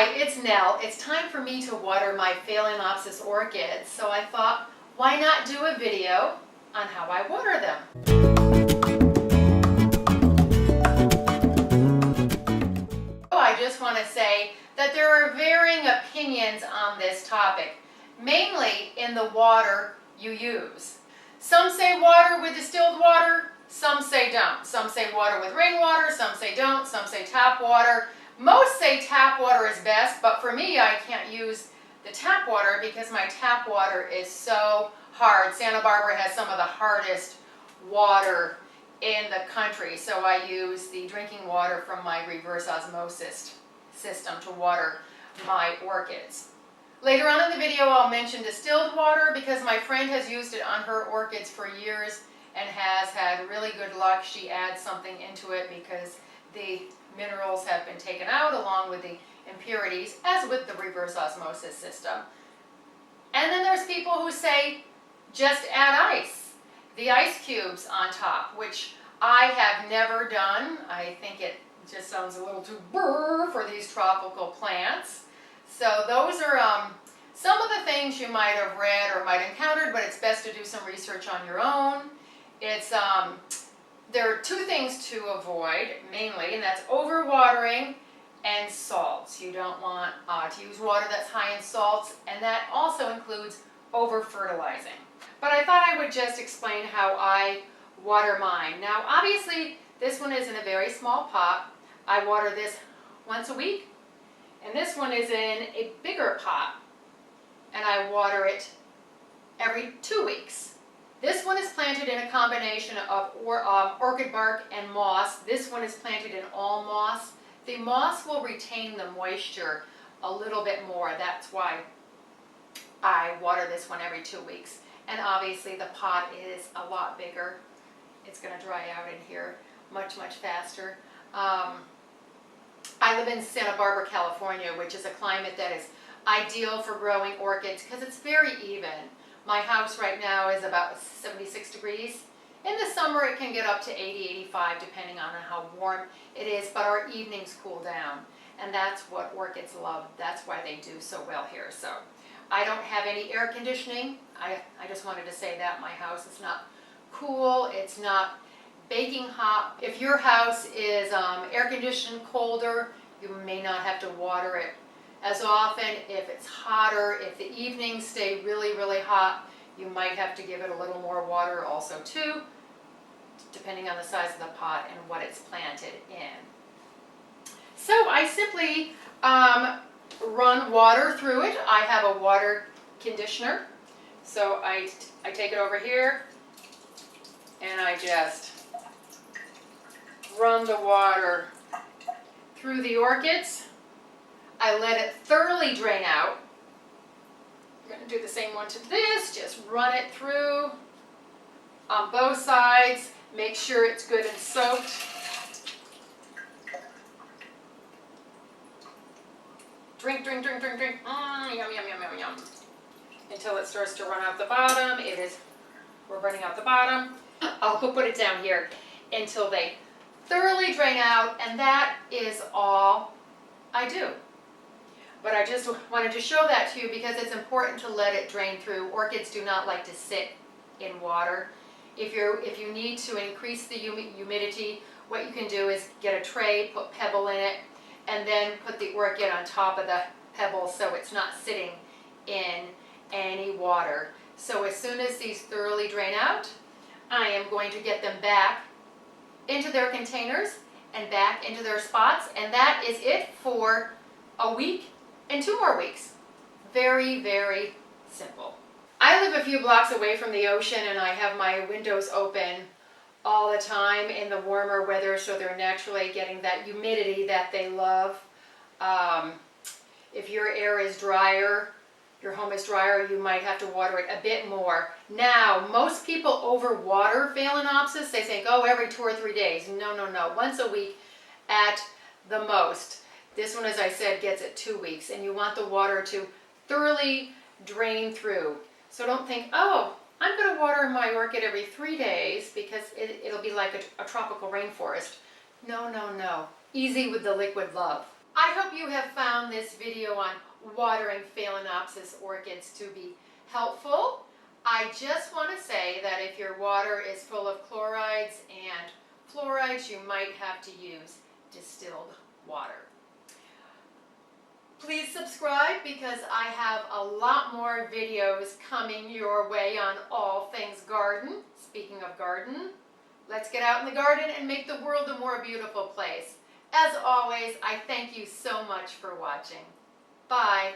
Hi, it's Nell. It's time for me to water my Phalaenopsis orchids, so I thought, why not do a video on how I water them? I just want to say that there are varying opinions on this topic, mainly in the water you use. Some say water with distilled water, some say don't. Some say water with rainwater, some say don't, some say tap water. Most say tap water is best, but for me, I can't use the tap water because my tap water is so hard. Santa Barbara has some of the hardest water in the country, so I use the drinking water from my reverse osmosis system to water my orchids. Later on in the video, I'll mention distilled water because my friend has used it on her orchids for years and has had really good luck. She adds something into it because the minerals have been taken out along with the impurities, as with the reverse osmosis system. And then there's people who say just add ice, the ice cubes on top, which I have never done. I think it just sounds a little too brr for these tropical plants. So those are some of the things you might have read or might have encountered, but it's best to do some research on your own. There are two things to avoid mainly, and that's overwatering and salts. You don't want to use water that's high in salts, and that also includes over-fertilizing. But I thought I would just explain how I water mine. Now obviously this one is in a very small pot. I water this once a week, and this one is in a bigger pot, and I water it every 2 weeks. This one is planted in a combination of orchid bark and moss. This one is planted in all moss. The moss will retain the moisture a little bit more. That's why I water this one every 2 weeks. And obviously the pot is a lot bigger. It's going to dry out in here much, much faster. I live in Santa Barbara, California, which is a climate that is ideal for growing orchids because it's very even. My house right now is about 76 degrees. In the summer it can get up to 80, 85 depending on how warm it is, but our evenings cool down. And that's what orchids love. That's why they do so well here. So I don't have any air conditioning. I just wanted to say that my house is not cool. It's not baking hot. If your house is air conditioned colder, you may not have to water it as often. If it's hotter, if the evenings stay really, really hot, you might have to give it a little more water also too, depending on the size of the pot and what it's planted in. So I simply run water through it. I have a water conditioner. So I take it over here and I just run the water through the orchids. I let it thoroughly drain out. I'm going to do the same one to this. Just run it through on both sides. Make sure it's good and soaked. Drink, drink, drink, drink, drink. Yum, yum, yum, yum, yum. Until it starts to run out the bottom. We're running out the bottom. I'll put it down here until they thoroughly drain out, and that is all I do. But I just wanted to show that to you because it's important to let it drain through. Orchids do not like to sit in water. If you need to increase the humidity, what you can do is get a tray, put pebble in it, and then put the orchid on top of the pebble so it's not sitting in any water. So as soon as these thoroughly drain out, I am going to get them back into their containers and back into their spots, and that is it for a week and 2 more weeks. Very, very simple. I live a few blocks away from the ocean and I have my windows open all the time in the warmer weather, so they're naturally getting that humidity that they love. If your air is drier, your home is drier, you might have to water it a bit more. Now, most people overwater Phalaenopsis. They think, oh, every 2 or 3 days. No, no, no. Once a week at the most. This one, as I said, gets it 2 weeks, and you want the water to thoroughly drain through. So don't think, oh, I'm going to water my orchid every 3 days because it'll be like a tropical rainforest. No, no, no. Easy with the liquid love. I hope you have found this video on watering Phalaenopsis orchids to be helpful. I just want to say that if your water is full of chlorides and fluorides, you might have to use distilled water. Please subscribe because I have a lot more videos coming your way on all things garden. Speaking of garden, let's get out in the garden and make the world a more beautiful place. As always, I thank you so much for watching. Bye.